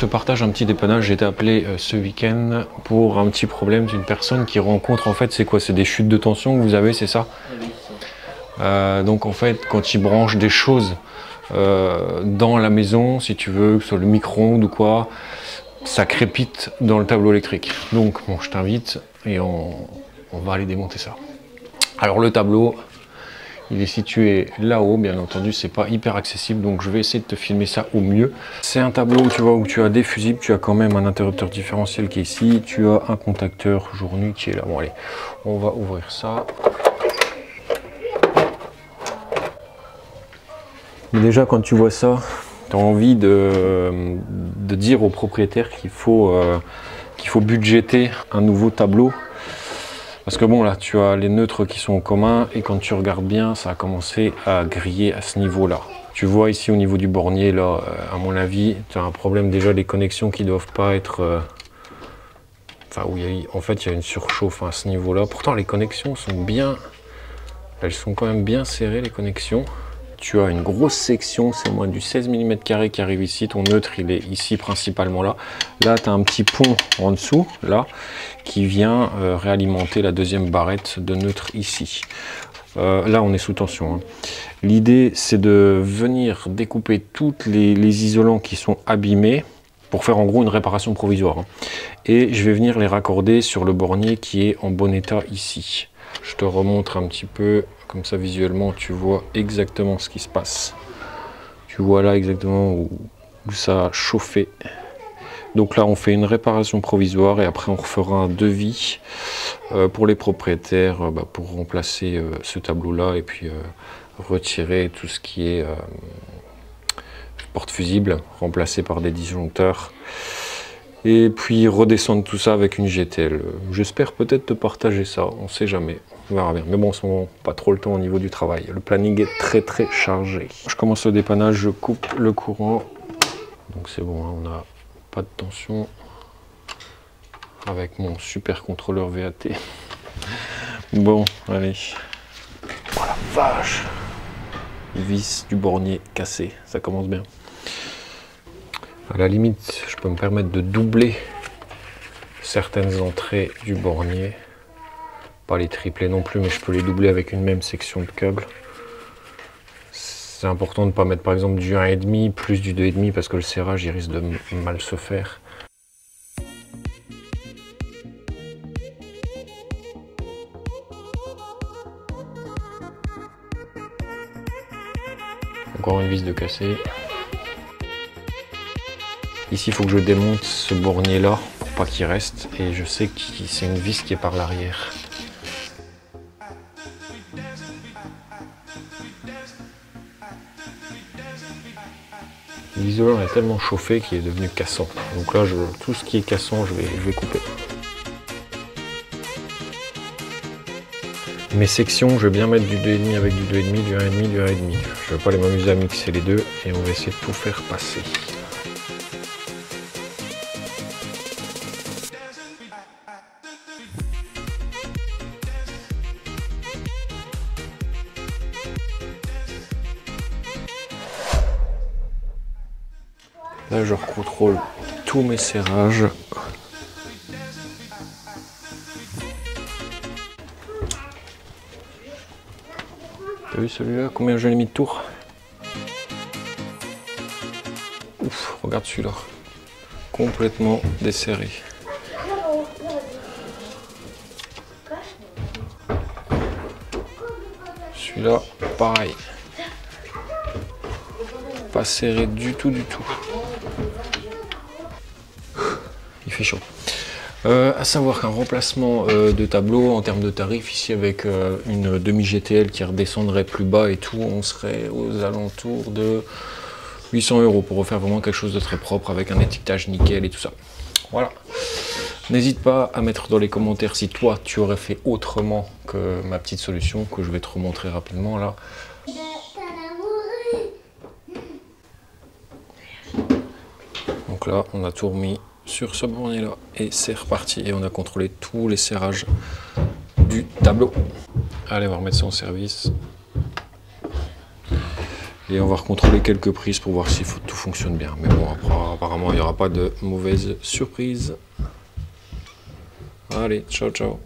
te partage un petit dépannage. J'ai été appelé ce week-end pour un petit problème d'une personne qui rencontre, en fait, c'est quoi? C'est des chutes de tension que vous avez, c'est ça? Oui, ça. Donc en fait, quand il branche des choses dans la maison, si tu veux, que ce soit le micro-ondes ou quoi, ça crépite dans le tableau électrique. Donc bon, je t'invite et on va aller démonter ça. Alors le tableau, il est situé là-haut, bien entendu, c'est pas hyper accessible, donc je vais essayer de te filmer ça au mieux. C'est un tableau, tu vois, où tu as des fusibles, tu as quand même un interrupteur différentiel qui est ici, tu as un contacteur jour-nuit qui est là. Bon allez, on va ouvrir ça. Mais déjà, quand tu vois ça, tu as envie de dire au propriétaire qu'il faut budgéter un nouveau tableau. Parce que bon, là, tu as les neutres qui sont en commun et quand tu regardes bien, ça a commencé à griller à ce niveau-là. Tu vois ici au niveau du bornier, là, à mon avis, tu as un problème déjà des connexions qui doivent pas être... Enfin, où en fait, il y a une surchauffe à ce niveau-là. Pourtant, les connexions sont bien... Elles sont quand même bien serrées, les connexions. Tu as une grosse section, c'est au moins du 16 mm qui arrive ici. Ton neutre, il est ici principalement là. Là, tu as un petit pont en dessous, là, qui vient réalimenter la deuxième barrette de neutre ici. Là, on est sous tension. Hein. L'idée, c'est de venir découper tous les isolants qui sont abîmés pour faire en gros une réparation provisoire. Hein. Et je vais venir les raccorder sur le bornier qui est en bon état ici. Je te remontre un petit peu, comme ça visuellement tu vois exactement ce qui se passe. Tu vois là exactement où ça a chauffé. Donc là on fait une réparation provisoire et après on refera un devis pour les propriétaires pour remplacer ce tableau là et puis retirer tout ce qui est porte-fusible, remplacé par des disjoncteurs. Et puis redescendre tout ça avec une GTL. J'espère peut-être te partager ça, on sait jamais, on verra bien. Mais bon, en ce moment, pas trop le temps au niveau du travail. Le planning est très chargé. Je commence le dépannage, je coupe le courant. Donc c'est bon, hein, on n'a pas de tension. Avec mon super contrôleur VAT. Bon, allez. Oh la vache! Vis du bornier cassé, ça commence bien. À la limite, je peux me permettre de doubler certaines entrées du bornier. Pas les tripler non plus, mais je peux les doubler avec une même section de câble. C'est important de ne pas mettre par exemple du 1,5 plus du 2,5 parce que le serrage il risque de mal se faire. Encore une vis de cassé. Ici, il faut que je démonte ce bornier là pour pas qu'il reste. Et je sais que c'est une vis qui est par l'arrière. L'isolant est tellement chauffé qu'il est devenu cassant. Donc là, tout ce qui est cassant, je vais couper. Mes sections, je vais bien mettre du 2,5 avec du 2,5, du 1,5, du 1,5. Je ne vais pas les m'amuser à mixer les deux et on va essayer de tout faire passer. Là, je recontrôle tous mes serrages. T'as vu celui-là? Combien je l'ai mis de tours? Ouf, regarde celui-là. Complètement desserré. Celui-là, pareil. Pas serré du tout. Il fait chaud. À savoir qu'un remplacement de tableau en termes de tarifs ici avec une demi-GTL qui redescendrait plus bas et tout, on serait aux alentours de 800 € pour refaire vraiment quelque chose de très propre avec un étiquetage nickel et tout ça. Voilà. N'hésite pas à mettre dans les commentaires si toi tu aurais fait autrement que ma petite solution que je vais te remontrer rapidement là. Donc là on a tout remis sur ce bornier là et c'est reparti et on a contrôlé tous les serrages du tableau. Allez, on va remettre ça en service. Et on va recontrôler quelques prises pour voir si tout fonctionne bien. Mais bon, après, apparemment, il n'y aura pas de mauvaise surprise. Allez, ciao, ciao.